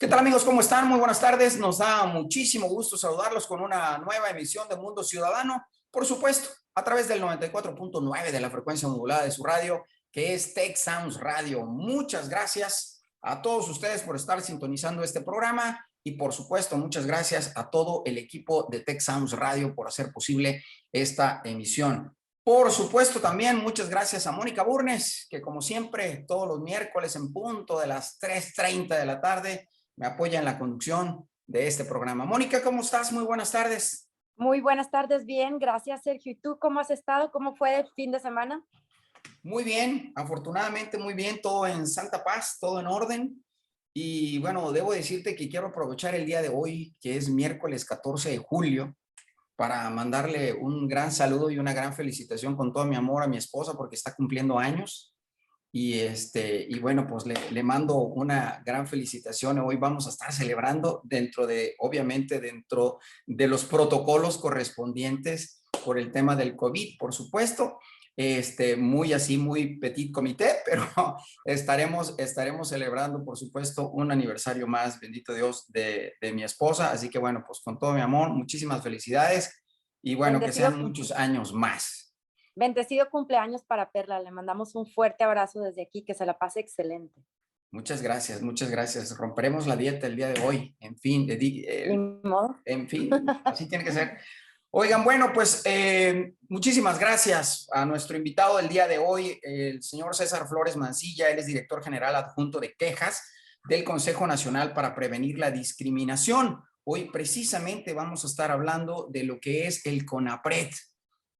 ¿Qué tal, amigos? ¿Cómo están? Muy buenas tardes. Nos da muchísimo gusto saludarlos con una nueva emisión de Mundo Ciudadano, por supuesto, a través del 94.9 de la frecuencia modulada de su radio, que es Tech Sounds Radio. Muchas gracias a todos ustedes por estar sintonizando este programa y, por supuesto, muchas gracias a todo el equipo de Tech Sounds Radio por hacer posible esta emisión. Por supuesto, también muchas gracias a Mónica Burnes, que como siempre, todos los miércoles en punto de las 3:30 de la tarde, me apoya en la conducción de este programa. Mónica, ¿cómo estás? Muy buenas tardes. Muy buenas tardes, bien, gracias Sergio. ¿Y tú cómo has estado? ¿Cómo fue el fin de semana? Muy bien, afortunadamente muy bien, todo en santa paz, todo en orden. Y bueno, debo decirte que quiero aprovechar el día de hoy, que es miércoles 14 de julio, para mandarle un gran saludo y una gran felicitación con todo mi amor a mi esposa porque está cumpliendo años. Y bueno, pues le mando una gran felicitación. Hoy vamos a estar celebrando obviamente dentro de los protocolos correspondientes por el tema del COVID, por supuesto. Muy petit comité, pero estaremos celebrando, por supuesto, un aniversario más, bendito Dios, de mi esposa. Así que bueno, pues con todo mi amor, muchísimas felicidades y bueno, que sean muchos años más. Bendecido cumpleaños para Perla. Le mandamos un fuerte abrazo desde aquí, que se la pase excelente. Muchas gracias, muchas gracias. Romperemos la dieta el día de hoy. En fin, en fin, así tiene que ser. Oigan, bueno, pues muchísimas gracias a nuestro invitado del día de hoy, el señor César Flores Mancilla. Él es director general adjunto de quejas del Consejo Nacional para Prevenir la Discriminación. Hoy precisamente vamos a estar hablando de lo que es el CONAPRED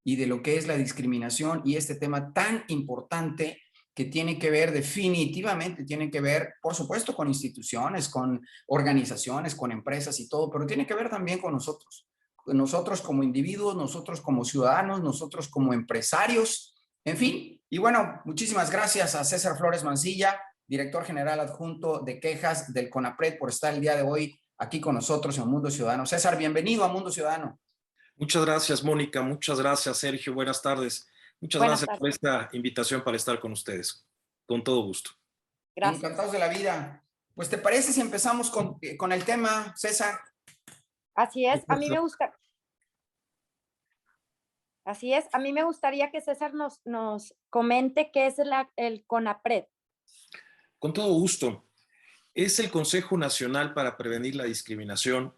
y de lo que es la discriminación y este tema tan importante que tiene que ver definitivamente, tiene que ver, por supuesto, con instituciones, con organizaciones, con empresas y todo, pero tiene que ver también con nosotros como individuos, nosotros como ciudadanos, nosotros como empresarios, en fin. Y bueno, muchísimas gracias a César Flores Mancilla, director general adjunto de quejas del CONAPRED, por estar el día de hoy aquí con nosotros en Mundo Ciudadano. César, bienvenido a Mundo Ciudadano. Muchas gracias, Mónica. Muchas gracias, Sergio. Buenas tardes. Muchas gracias por esta invitación para estar con ustedes. Con todo gusto. Gracias. Encantados de la vida. Pues, ¿te parece si empezamos con el tema, César? Así es. A mí me gusta. Así es. A mí me gustaría que César nos comente qué es el CONAPRED. Con todo gusto. Es el Consejo Nacional para Prevenir la Discriminación.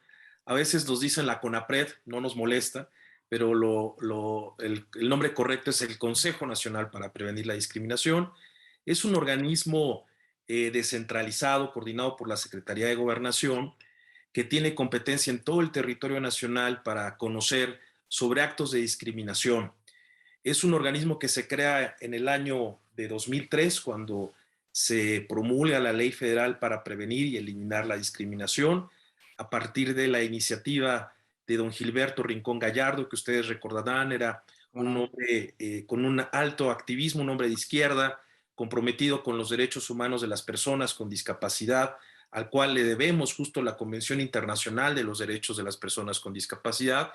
A veces nos dicen la CONAPRED, no nos molesta, pero el nombre correcto es el Consejo Nacional para Prevenir la Discriminación. Es un organismo descentralizado, coordinado por la Secretaría de Gobernación, que tiene competencia en todo el territorio nacional para conocer sobre actos de discriminación. Es un organismo que se crea en el año de 2003, cuando se promulga la Ley Federal para Prevenir y Eliminar la Discriminación, a partir de la iniciativa de don Gilberto Rincón Gallardo, que ustedes recordarán, era un hombre con un alto activismo, un hombre de izquierda, comprometido con los derechos humanos de las personas con discapacidad, al cual le debemos justo la Convención Internacional de los Derechos de las Personas con Discapacidad,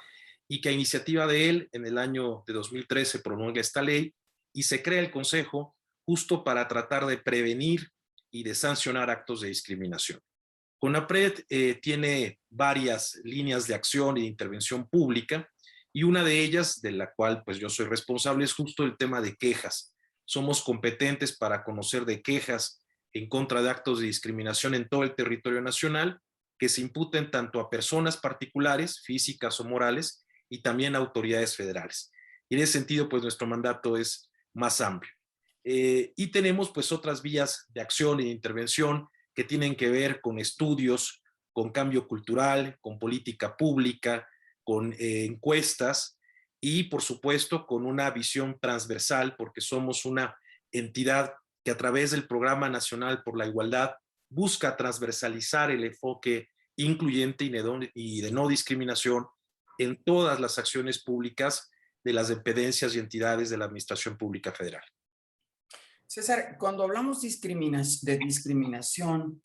y que a iniciativa de él, en el año de 2013 promulga esta ley y se crea el Consejo justo para tratar de prevenir y de sancionar actos de discriminación. CONAPRED tiene varias líneas de acción y de intervención pública, y una de ellas, de la cual pues yo soy responsable, es justo el tema de quejas. Somos competentes para conocer de quejas en contra de actos de discriminación en todo el territorio nacional que se imputen tanto a personas particulares, físicas o morales, y también a autoridades federales. Y en ese sentido, pues nuestro mandato es más amplio. Y tenemos pues otras vías de acción y de intervención que tienen que ver con estudios, con cambio cultural, con política pública, con encuestas y por supuesto con una visión transversal, porque somos una entidad que a través del Programa Nacional por la Igualdad busca transversalizar el enfoque incluyente y de no discriminación en todas las acciones públicas de las dependencias y entidades de la Administración Pública Federal. César, cuando hablamos de discriminación,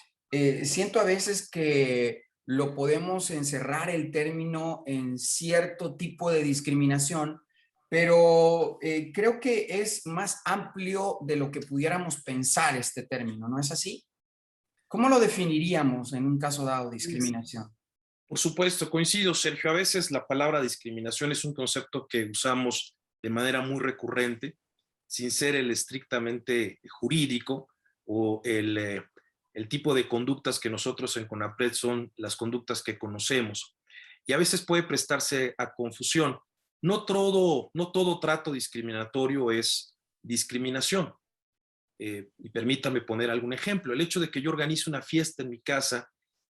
siento a veces que lo podemos encerrar el término en cierto tipo de discriminación, pero creo que es más amplio de lo que pudiéramos pensar este término, ¿no es así? ¿Cómo lo definiríamos en un caso dado, discriminación? Por supuesto, coincido, Sergio. A veces la palabra discriminación es un concepto que usamos de manera muy recurrente, sin ser el estrictamente jurídico o el tipo de conductas que nosotros en CONAPRED son las conductas que conocemos. Y a veces puede prestarse a confusión. No todo trato discriminatorio es discriminación. Y permítame poner algún ejemplo. El hecho de que yo organice una fiesta en mi casa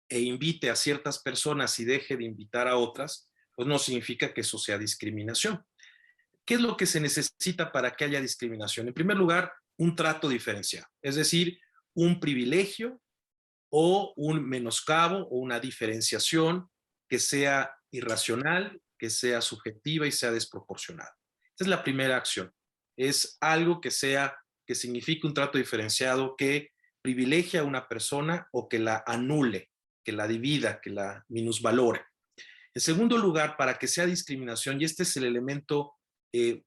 e invite a ciertas personas y deje de invitar a otras, pues no significa que eso sea discriminación. ¿Qué es lo que se necesita para que haya discriminación? En primer lugar, un trato diferenciado, es decir, un privilegio o un menoscabo o una diferenciación que sea irracional, que sea subjetiva y sea desproporcionada. Esta es la primera acción. Es algo que signifique un trato diferenciado que privilegie a una persona o que la anule, que la divida, que la minusvalore. En segundo lugar, para que sea discriminación, y este es el elemento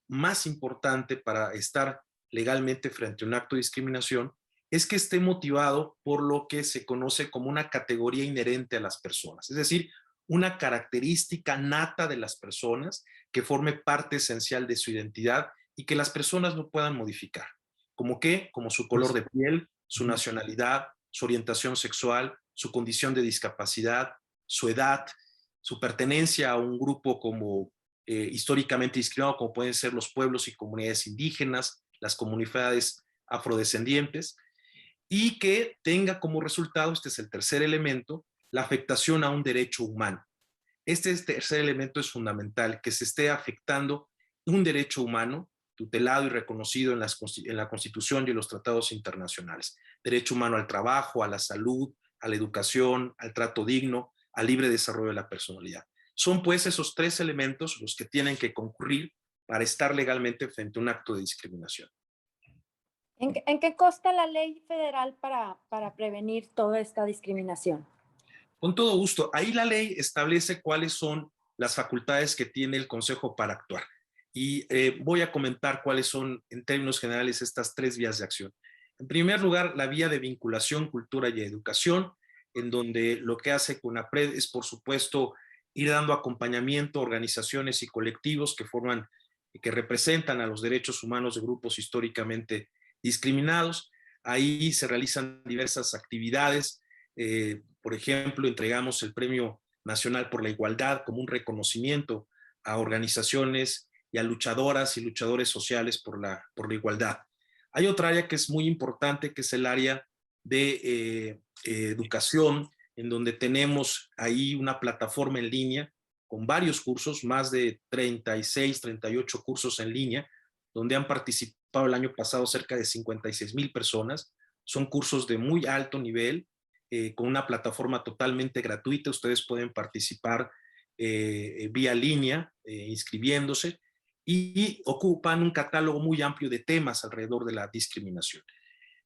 más importante para estar legalmente frente a un acto de discriminación, es que esté motivado por lo que se conoce como una categoría inherente a las personas, es decir, una característica nata de las personas que forme parte esencial de su identidad y que las personas no puedan modificar. ¿Como qué? Como su color de piel, su nacionalidad, su orientación sexual, su condición de discapacidad, su edad, su pertenencia a un grupo como históricamente discriminado, como pueden ser los pueblos y comunidades indígenas, las comunidades afrodescendientes, y que tenga como resultado, este es el tercer elemento, la afectación a un derecho humano. Este tercer elemento es fundamental, que se esté afectando un derecho humano tutelado y reconocido en la Constitución y en los tratados internacionales. Derecho humano al trabajo, a la salud, a la educación, al trato digno, al libre desarrollo de la personalidad. Son pues esos tres elementos los que tienen que concurrir para estar legalmente frente a un acto de discriminación. ¿En qué consta la ley federal para prevenir toda esta discriminación? Con todo gusto. Ahí la ley establece cuáles son las facultades que tiene el Consejo para actuar. Y voy a comentar cuáles son, en términos generales, estas tres vías de acción. En primer lugar, la vía de vinculación, cultura y educación, en donde lo que hace CONAPRED es, por supuesto, ir dando acompañamiento a organizaciones y colectivos que representan a los derechos humanos de grupos históricamente discriminados. Ahí se realizan diversas actividades. Por ejemplo, entregamos el Premio Nacional por la Igualdad como un reconocimiento a organizaciones y a luchadoras y luchadores sociales por la igualdad. Hay otra área que es muy importante, que es el área de educación, en donde tenemos ahí una plataforma en línea con varios cursos, más de 36, 38 cursos en línea, donde han participado el año pasado cerca de 56,000 personas. Son cursos de muy alto nivel, con una plataforma totalmente gratuita. Ustedes pueden participar vía línea, inscribiéndose, y ocupan un catálogo muy amplio de temas alrededor de la discriminación.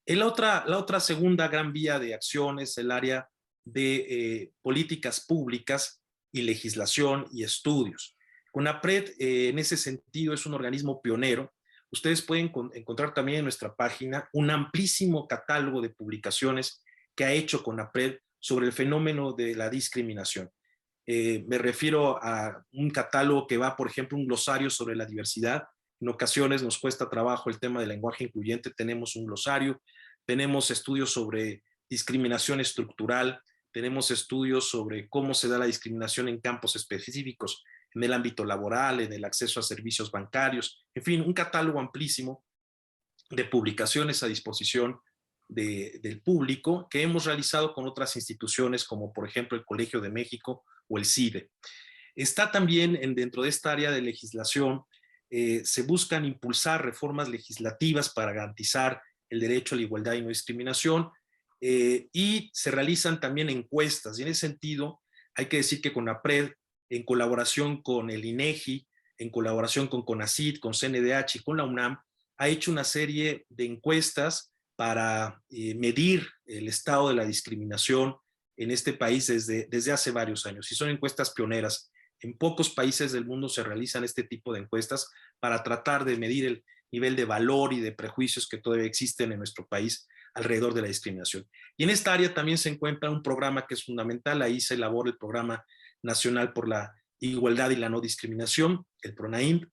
La otra segunda gran vía de acción es el área de políticas públicas y legislación y estudios. CONAPRED, en ese sentido, es un organismo pionero. Ustedes pueden encontrar también en nuestra página un amplísimo catálogo de publicaciones que ha hecho CONAPRED sobre el fenómeno de la discriminación. Me refiero a un catálogo que va, por ejemplo, un glosario sobre la diversidad. En ocasiones nos cuesta trabajo el tema del lenguaje incluyente, tenemos un glosario. Tenemos estudios sobre discriminación estructural, tenemos estudios sobre cómo se da la discriminación en campos específicos, en el ámbito laboral, en el acceso a servicios bancarios, en fin, un catálogo amplísimo de publicaciones a disposición del público que hemos realizado con otras instituciones como por ejemplo el Colegio de México o el CIDE. Está también dentro de esta área de legislación, se buscan impulsar reformas legislativas para garantizar el derecho a la igualdad y no discriminación, y se realizan también encuestas, y en ese sentido hay que decir que CONAPRED, en colaboración con el INEGI, en colaboración con CONACYT, con CNDH y con la UNAM, ha hecho una serie de encuestas para medir el estado de la discriminación en este país desde hace varios años, y son encuestas pioneras. En pocos países del mundo se realizan este tipo de encuestas para tratar de medir el nivel de valor y de prejuicios que todavía existen en nuestro país alrededor de la discriminación. Y en esta área también se encuentra un programa que es fundamental. Ahí se elabora el Programa Nacional por la Igualdad y la No Discriminación, el PRONAIMP,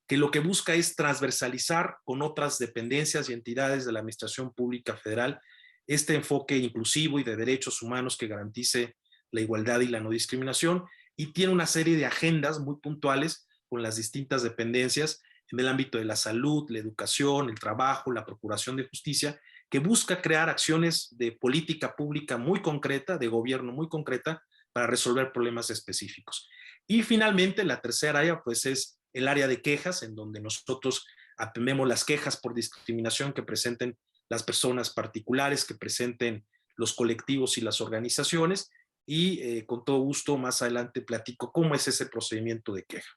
que lo que busca es transversalizar con otras dependencias y entidades de la Administración Pública Federal este enfoque inclusivo y de derechos humanos que garantice la igualdad y la no discriminación, y tiene una serie de agendas muy puntuales con las distintas dependencias en el ámbito de la salud, la educación, el trabajo, la procuración de justicia, que busca crear acciones de política pública muy concreta, de gobierno muy concreta, para resolver problemas específicos. Y finalmente, la tercera área, pues, es el área de quejas, en donde nosotros atendemos las quejas por discriminación que presenten las personas particulares, que presenten los colectivos y las organizaciones, y con todo gusto más adelante platico cómo es ese procedimiento de queja.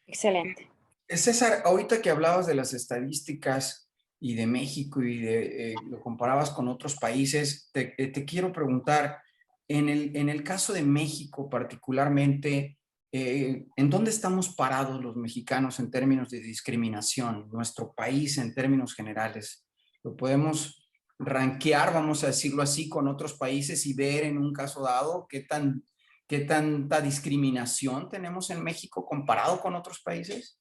Excelente. César, ahorita que hablabas de las estadísticas y de México y lo comparabas con otros países, te quiero preguntar, en el caso de México particularmente, ¿en dónde estamos parados los mexicanos en términos de discriminación? Nuestro país en términos generales. ¿Lo podemos rankear, vamos a decirlo así, con otros países y ver en un caso dado qué tanta discriminación tenemos en México comparado con otros países?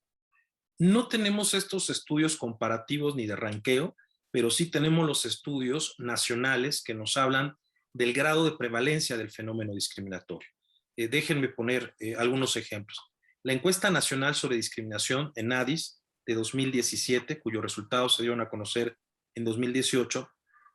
No tenemos estos estudios comparativos ni de ranqueo, pero sí tenemos los estudios nacionales que nos hablan del grado de prevalencia del fenómeno discriminatorio. Déjenme poner algunos ejemplos. La encuesta nacional sobre discriminación, ENADIS, de 2017, cuyos resultados se dieron a conocer en 2018,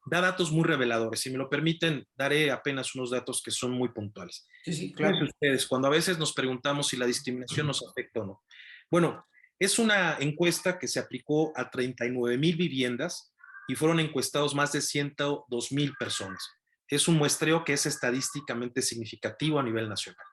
da datos muy reveladores. Si me lo permiten, daré apenas unos datos que son muy puntuales. Sí, claro. Fíjense ustedes, cuando a veces nos preguntamos si la discriminación nos afecta o no. Bueno, es una encuesta que se aplicó a 39,000 viviendas y fueron encuestados más de 102,000 personas. Es un muestreo que es estadísticamente significativo a nivel nacional.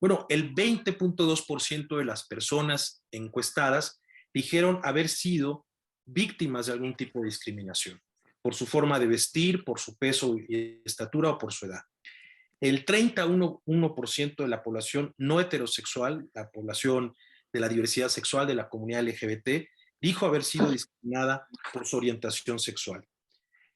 Bueno, el 20.2% de las personas encuestadas dijeron haber sido víctimas de algún tipo de discriminación, por su forma de vestir, por su peso y estatura o por su edad. El 31% de la población no heterosexual, la población de la diversidad sexual de la comunidad LGBT, dijo haber sido discriminada por su orientación sexual.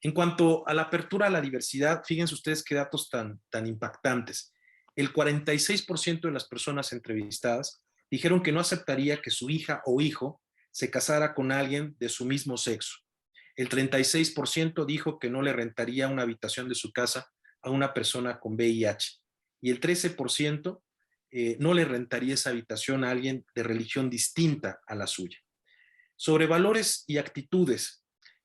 En cuanto a la apertura a la diversidad, fíjense ustedes qué datos tan impactantes. El 46% de las personas entrevistadas dijeron que no aceptaría que su hija o hijo se casara con alguien de su mismo sexo. El 36% dijo que no le rentaría una habitación de su casa a una persona con VIH. Y el 13% no le rentaría esa habitación a alguien de religión distinta a la suya. Sobre valores y actitudes,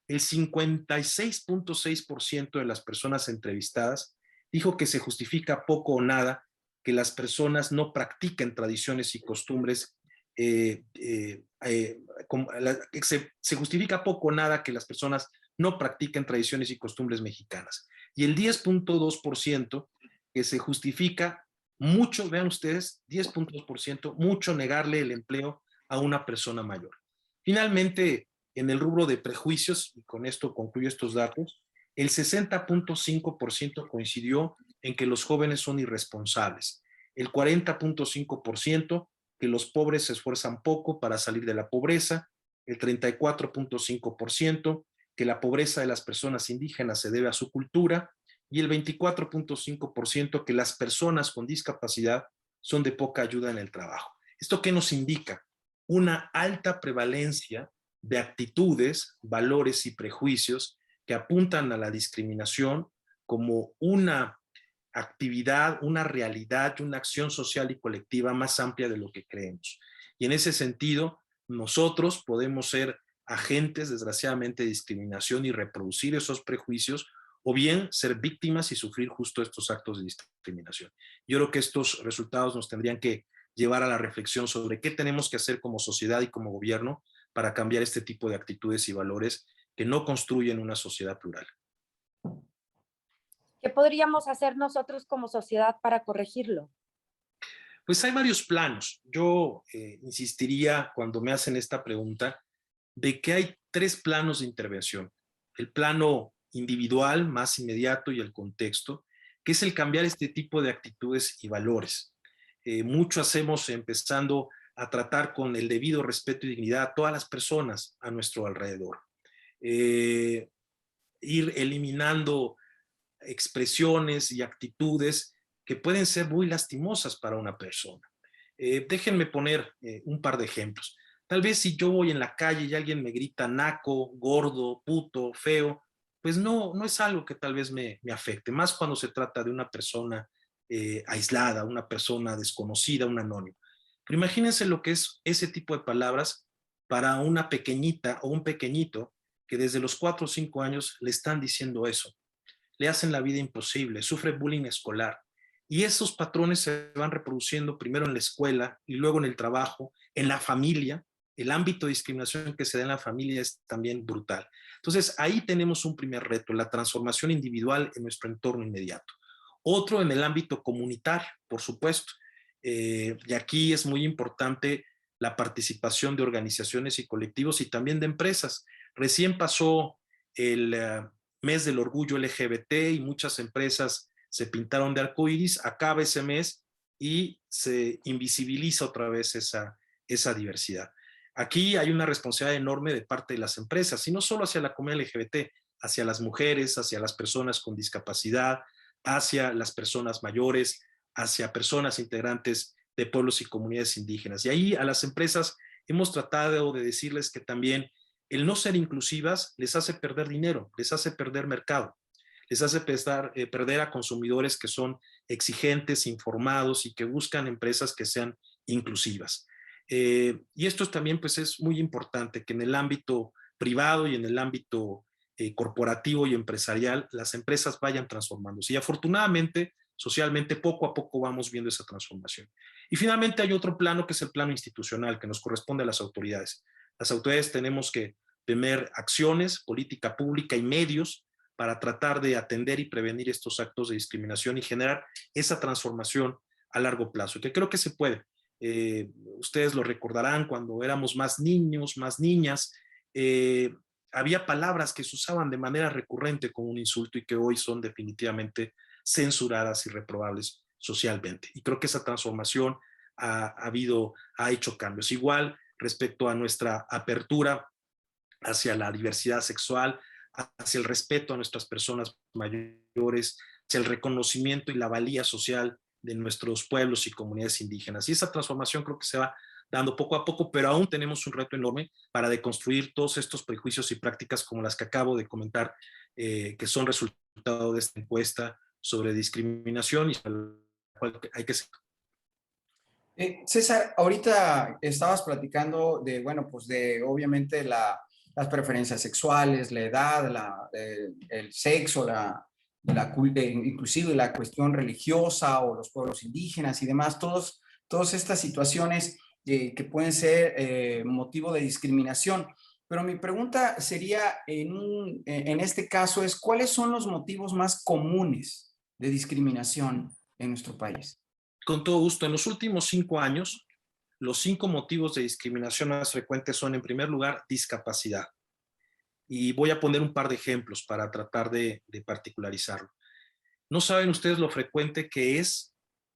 el 56.6% de las personas entrevistadas dijo que se justifica poco o nada que las personas no practiquen tradiciones y costumbres. Se justifica poco o nada que las personas no practiquen tradiciones y costumbres mexicanas. Y el 10.2% que se justifica mucho, vean ustedes, 10.2%, mucho negarle el empleo a una persona mayor. Finalmente, en el rubro de prejuicios, y con esto concluyo estos datos, el 60.5% coincidió en que los jóvenes son irresponsables, el 40.5% que los pobres se esfuerzan poco para salir de la pobreza, el 34.5% que la pobreza de las personas indígenas se debe a su cultura, y el 24.5% que las personas con discapacidad son de poca ayuda en el trabajo. ¿Esto qué nos indica? Una alta prevalencia de actitudes, valores y prejuicios que apuntan a la discriminación como una actividad, una realidad y una acción social y colectiva más amplia de lo que creemos. Y en ese sentido, nosotros podemos ser agentes, desgraciadamente, de discriminación y reproducir esos prejuicios, o bien ser víctimas y sufrir justo estos actos de discriminación. Yo creo que estos resultados nos tendrían que llevar a la reflexión sobre qué tenemos que hacer como sociedad y como gobierno para cambiar este tipo de actitudes y valores que no construyen una sociedad plural. ¿Qué podríamos hacer nosotros como sociedad para corregirlo? Pues hay varios planos. Yo insistiría cuando me hacen esta pregunta de que hay 3 planos de intervención. El plano individual, más inmediato, y el contexto, que es el cambiar este tipo de actitudes y valores. Mucho hacemos empezando a tratar con el debido respeto y dignidad a todas las personas a nuestro alrededor. ir eliminando expresiones y actitudes que pueden ser muy lastimosas para una persona. Déjenme poner un par de ejemplos. Tal vez si yo voy en la calle y alguien me grita naco, gordo, puto, feo, pues no es algo que tal vez me afecte, más cuando se trata de una persona aislada, una persona desconocida, un anónimo. Pero imagínense lo que es ese tipo de palabras para una pequeñita o un pequeñito que desde los 4 o 5 años le están diciendo eso. Le hacen la vida imposible, sufre bullying escolar. Y esos patrones se van reproduciendo primero en la escuela y luego en el trabajo, en la familia. El ámbito de discriminación que se da en la familia es también brutal. Entonces, ahí tenemos un primer reto, la transformación individual en nuestro entorno inmediato. Otro en el ámbito comunitario, por supuesto. Y aquí es muy importante la participación de organizaciones y colectivos y también de empresas. Recién pasó el mes del orgullo LGBT y muchas empresas se pintaron de arcoíris, acaba ese mes y se invisibiliza otra vez esa diversidad. Aquí hay una responsabilidad enorme de parte de las empresas, y no solo hacia la comunidad LGBT, hacia las mujeres, hacia las personas con discapacidad, hacia las personas mayores, hacia personas integrantes de pueblos y comunidades indígenas. Y ahí a las empresas hemos tratado de decirles que también el no ser inclusivas les hace perder dinero, les hace perder mercado, les hace perder a consumidores que son exigentes, informados y que buscan empresas que sean inclusivas. Y esto también pues, es muy importante, que en el ámbito privado y en el ámbito corporativo y empresarial las empresas vayan transformándose. Y afortunadamente, socialmente, poco a poco vamos viendo esa transformación. Y finalmente hay otro plano que es el plano institucional, que nos corresponde a las autoridades. Las autoridades tenemos que tener acciones, política pública y medios para tratar de atender y prevenir estos actos de discriminación y generar esa transformación a largo plazo, que creo que se puede. Ustedes lo recordarán cuando éramos más niños, más niñas, había palabras que se usaban de manera recurrente como un insulto y que hoy son definitivamente censuradas y reprobables socialmente. Y creo que esa transformación ha hecho cambios. Igual respecto a nuestra apertura hacia la diversidad sexual, hacia el respeto a nuestras personas mayores, hacia el reconocimiento y la valía social de nuestros pueblos y comunidades indígenas. Y esa transformación creo que se va dando poco a poco, pero aún tenemos un reto enorme para deconstruir todos estos prejuicios y prácticas como las que acabo de comentar, que son resultado de esta encuesta sobre discriminación y sobre la cual hay que seguir. César, ahorita estabas platicando de, bueno, pues de obviamente las preferencias sexuales, la edad, el sexo, inclusive la cuestión religiosa o los pueblos indígenas y demás, todas estas situaciones que pueden ser motivo de discriminación. Pero mi pregunta sería, en este caso, es ¿cuáles son los motivos más comunes de discriminación en nuestro país? Con todo gusto. En los últimos 5 años, los 5 motivos de discriminación más frecuentes son, en primer lugar, discapacidad. Y voy a poner un par de ejemplos para tratar de particularizarlo. No saben ustedes lo frecuente que es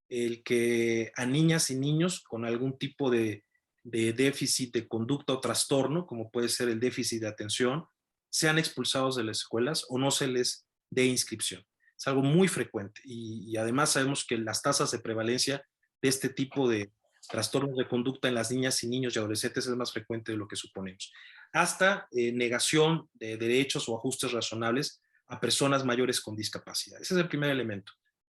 el que a niñas y niños con algún tipo de déficit de conducta o trastorno, como puede ser el déficit de atención, sean expulsados de las escuelas o no se les dé inscripción. Es algo muy frecuente y además sabemos que las tasas de prevalencia de este tipo de trastornos de conducta en las niñas y niños y adolescentes es más frecuente de lo que suponemos. Hasta negación de derechos o ajustes razonables a personas mayores con discapacidad. Ese es el primer elemento.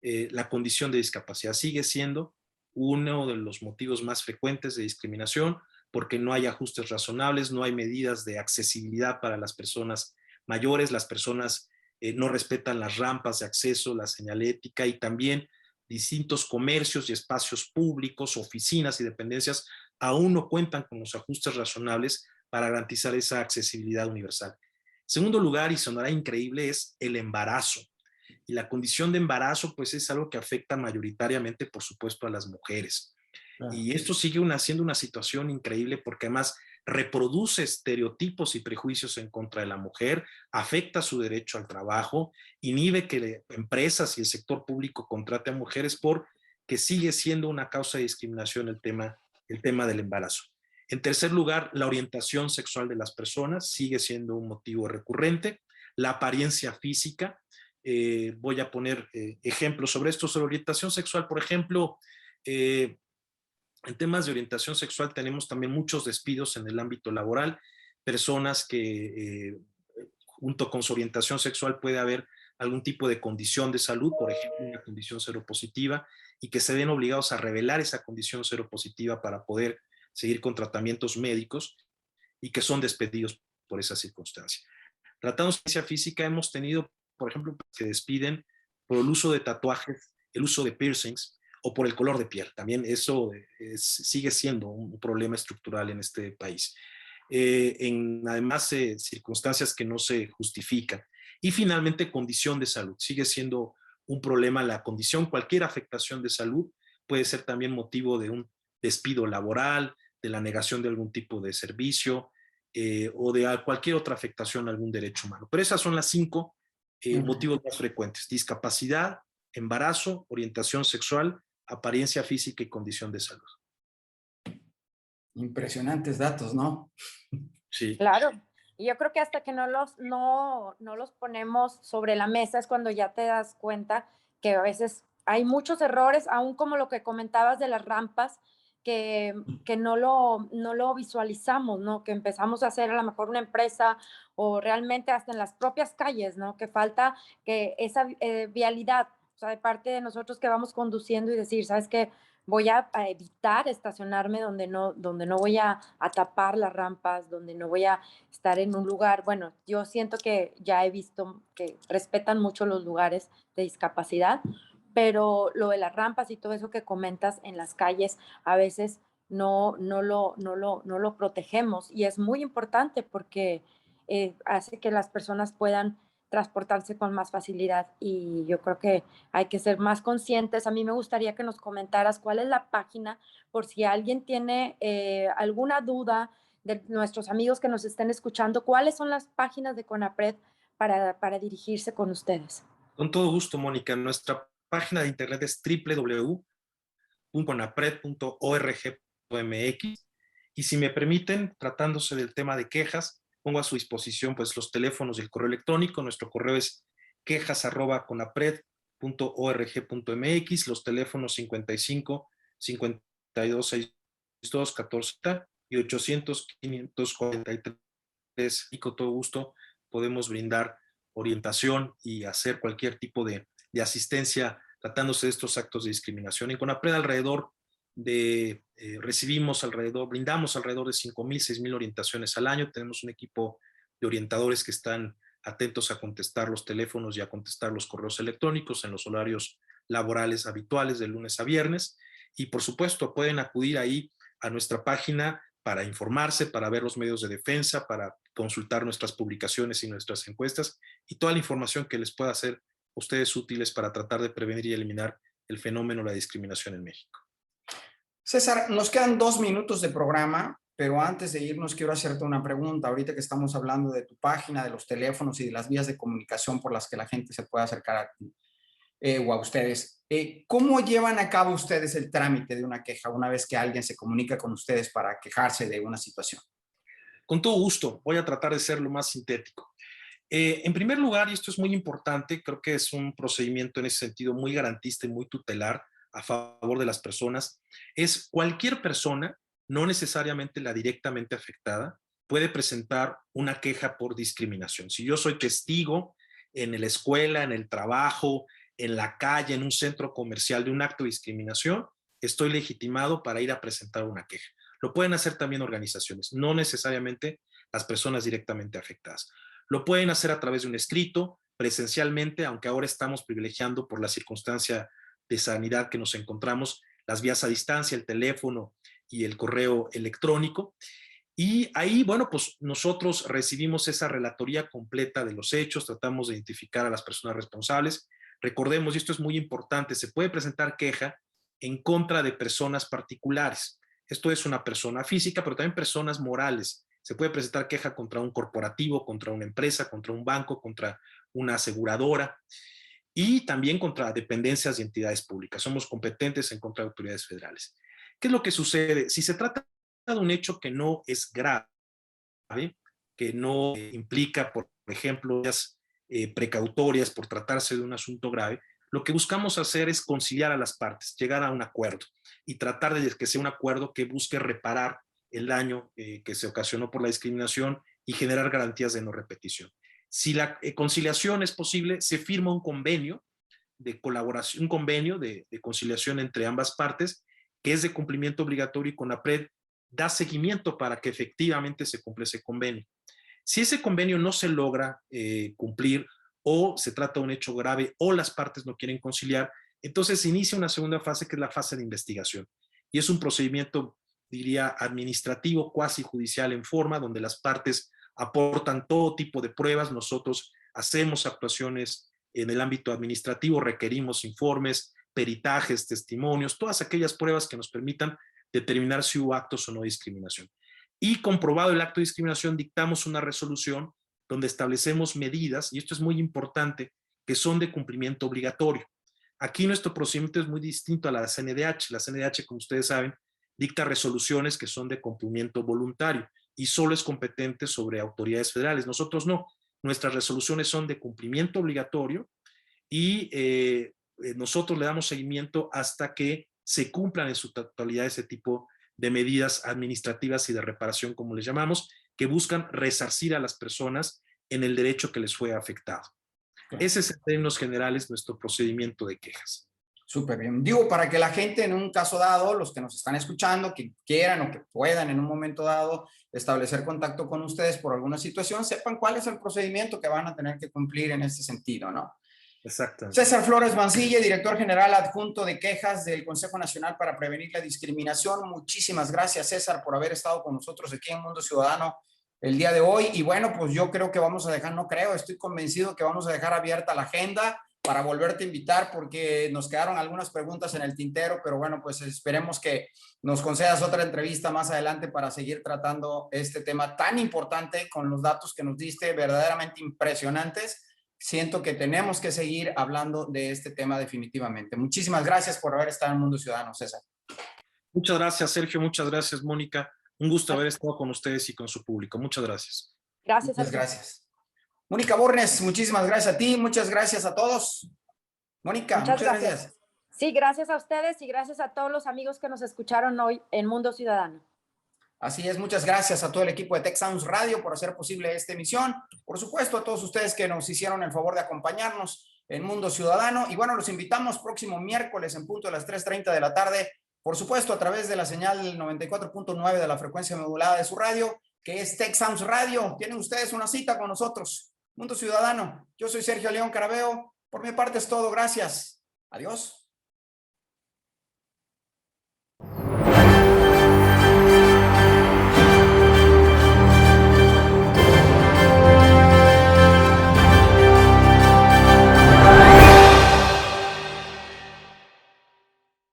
La condición de discapacidad sigue siendo uno de los motivos más frecuentes de discriminación porque no hay ajustes razonables, no hay medidas de accesibilidad para las personas mayores, las personas no respetan las rampas de acceso, la señalética y también distintos comercios y espacios públicos, oficinas y dependencias aún no cuentan con los ajustes razonables para garantizar esa accesibilidad universal. Segundo lugar, y sonará increíble, es el embarazo. Y la condición de embarazo, pues es algo que afecta mayoritariamente, por supuesto, a las mujeres. Claro. Y esto sigue siendo una situación increíble porque además reproduce estereotipos y prejuicios en contra de la mujer, afecta su derecho al trabajo, inhibe que empresas y el sector público contrate a mujeres porque sigue siendo una causa de discriminación el tema del embarazo. En tercer lugar, la orientación sexual de las personas sigue siendo un motivo recurrente. la apariencia física. Voy a poner ejemplos sobre esto. Sobre orientación sexual, por ejemplo, en temas de orientación sexual tenemos también muchos despidos en el ámbito laboral, personas que junto con su orientación sexual puede haber algún tipo de condición de salud, por ejemplo, una condición seropositiva, y que se ven obligados a revelar esa condición seropositiva para poder seguir con tratamientos médicos y que son despedidos por esa circunstancia. Tratando de ciencia física, hemos tenido, por ejemplo, que despiden por el uso de tatuajes, el uso de piercings o por el color de piel. También eso sigue siendo un problema estructural en este país. Además, circunstancias que no se justifican. Y finalmente, condición de salud. Sigue siendo un problema la condición. Cualquier afectación de salud puede ser también motivo de un despido laboral, de la negación de algún tipo de servicio o de cualquier otra afectación a algún derecho humano. Pero esas son las 5 motivos más frecuentes: discapacidad, embarazo, orientación sexual, apariencia física y condición de salud. Impresionantes datos, ¿no? Sí. Claro. Y yo creo que hasta que no los ponemos sobre la mesa es cuando ya te das cuenta que a veces hay muchos errores, aún como lo que comentabas de las rampas, que no lo visualizamos, ¿no? Que empezamos a hacer a lo mejor una empresa o realmente hasta en las propias calles, ¿no? Que falta que esa vialidad, o sea, de parte de nosotros que vamos conduciendo y decir, ¿sabes qué? Voy a evitar estacionarme donde no voy a tapar las rampas, donde no voy a estar en un lugar. Bueno, yo siento que ya he visto que respetan mucho los lugares de discapacidad, pero lo de las rampas y todo eso que comentas en las calles, a veces no lo protegemos y es muy importante porque hace que las personas puedan transportarse con más facilidad y yo creo que hay que ser más conscientes. A mí me gustaría que nos comentaras cuál es la página por si alguien tiene alguna duda de nuestros amigos que nos estén escuchando, cuáles son las páginas de CONAPRED para dirigirse con ustedes. Con todo gusto, Mónica. Nuestra página de internet es www.conapred.org.mx y si me permiten, tratándose del tema de quejas, pongo a su disposición pues los teléfonos y el correo electrónico. Nuestro correo es quejas@conapred.org.mx, los teléfonos 55 52 62 14 y 800 543, y con todo gusto podemos brindar orientación y hacer cualquier tipo de asistencia tratándose de estos actos de discriminación. En CONAPRED brindamos alrededor de 5,000, 6,000 orientaciones al año. Tenemos un equipo de orientadores que están atentos a contestar los teléfonos y a contestar los correos electrónicos en los horarios laborales habituales de lunes a viernes. Y por supuesto pueden acudir ahí a nuestra página para informarse, para ver los medios de defensa, para consultar nuestras publicaciones y nuestras encuestas y toda la información que les pueda ser a ustedes útiles para tratar de prevenir y eliminar el fenómeno de la discriminación en México. César, nos quedan 2 minutos de programa, pero antes de irnos quiero hacerte una pregunta. Ahorita que estamos hablando de tu página, de los teléfonos y de las vías de comunicación por las que la gente se puede acercar a ti o a ustedes, ¿cómo llevan a cabo ustedes el trámite de una queja una vez que alguien se comunica con ustedes para quejarse de una situación? Con todo gusto, voy a tratar de ser lo más sintético. En primer lugar, y esto es muy importante, creo que es un procedimiento en ese sentido muy garantista y muy tutelar a favor de las personas, es cualquier persona, no necesariamente la directamente afectada, puede presentar una queja por discriminación. Si yo soy testigo en la escuela, en el trabajo, en la calle, en un centro comercial de un acto de discriminación, estoy legitimado para ir a presentar una queja. Lo pueden hacer también organizaciones, no necesariamente las personas directamente afectadas. Lo pueden hacer a través de un escrito, presencialmente, aunque ahora estamos privilegiando por la circunstancia de sanidad que nos encontramos, las vías a distancia, el teléfono y el correo electrónico. Y ahí, bueno, pues nosotros recibimos esa relatoría completa de los hechos, tratamos de identificar a las personas responsables. Recordemos, y esto es muy importante, se puede presentar queja en contra de personas particulares. Esto es una persona física, pero también personas morales. Se puede presentar queja contra un corporativo, contra una empresa, contra un banco, contra una aseguradora y también contra dependencias y entidades públicas. Somos competentes en contra de autoridades federales. ¿Qué es lo que sucede? Si se trata de un hecho que no es grave, que no implica, por ejemplo, precautorias por tratarse de un asunto grave, lo que buscamos hacer es conciliar a las partes, llegar a un acuerdo y tratar de que sea un acuerdo que busque reparar el daño que se ocasionó por la discriminación y generar garantías de no repetición. Si la conciliación es posible, se firma un convenio de colaboración, un convenio de conciliación entre ambas partes, que es de cumplimiento obligatorio, y CONAPRED da seguimiento para que efectivamente se cumpla ese convenio. Si ese convenio no se logra cumplir, o se trata de un hecho grave, o las partes no quieren conciliar, entonces se inicia una segunda fase, que es la fase de investigación. Y es un procedimiento, diría, administrativo, cuasi judicial en forma, donde las partes aportan todo tipo de pruebas. Nosotros hacemos actuaciones en el ámbito administrativo, requerimos informes, peritajes, testimonios, todas aquellas pruebas que nos permitan determinar si hubo actos o no de discriminación. Y comprobado el acto de discriminación, dictamos una resolución donde establecemos medidas, y esto es muy importante, que son de cumplimiento obligatorio. Aquí nuestro procedimiento es muy distinto a la CNDH. La CNDH, como ustedes saben, dicta resoluciones que son de cumplimiento voluntario y solo es competente sobre autoridades federales. Nosotros no. Nuestras resoluciones son de cumplimiento obligatorio y nosotros le damos seguimiento hasta que se cumplan en su totalidad ese tipo de medidas administrativas y de reparación, como les llamamos, que buscan resarcir a las personas en el derecho que les fue afectado. Claro. Ese es en términos generales nuestro procedimiento de quejas. Súper bien. Digo, para que la gente en un caso dado, los que nos están escuchando, que quieran o que puedan en un momento dado establecer contacto con ustedes por alguna situación, sepan cuál es el procedimiento que van a tener que cumplir en este sentido, ¿no? Exactamente. César Flores Mancilla, director general adjunto de quejas del Consejo Nacional para Prevenir la Discriminación. Muchísimas gracias, César, por haber estado con nosotros aquí en Mundo Ciudadano el día de hoy. Y bueno, pues yo creo que vamos a dejar, no creo, estoy convencido que vamos a dejar abierta la agenda para volverte a invitar, porque nos quedaron algunas preguntas en el tintero, pero bueno, pues esperemos que nos concedas otra entrevista más adelante para seguir tratando este tema tan importante, con los datos que nos diste verdaderamente impresionantes. Siento que tenemos que seguir hablando de este tema definitivamente. Muchísimas gracias por haber estado en Mundo Ciudadano, César. Muchas gracias, Sergio. Muchas gracias, Mónica. Un gusto haber estado con ustedes y con su público. Muchas gracias. Gracias. Muchas gracias. Mónica Bornes, muchísimas gracias a ti. Muchas gracias a todos. Mónica, muchas gracias. Sí, gracias a ustedes y gracias a todos los amigos que nos escucharon hoy en Mundo Ciudadano. Así es, muchas gracias a todo el equipo de Tech Sounds Radio por hacer posible esta emisión. Por supuesto, a todos ustedes que nos hicieron el favor de acompañarnos en Mundo Ciudadano. Y bueno, los invitamos próximo miércoles en punto de las 3:30 de la tarde, por supuesto, a través de la señal 94.9 de la frecuencia modulada de su radio, que es Tech Sounds Radio. Tienen ustedes una cita con nosotros. Mundo Ciudadano. Yo soy Sergio León Carabeo. Por mi parte es todo. Gracias. Adiós.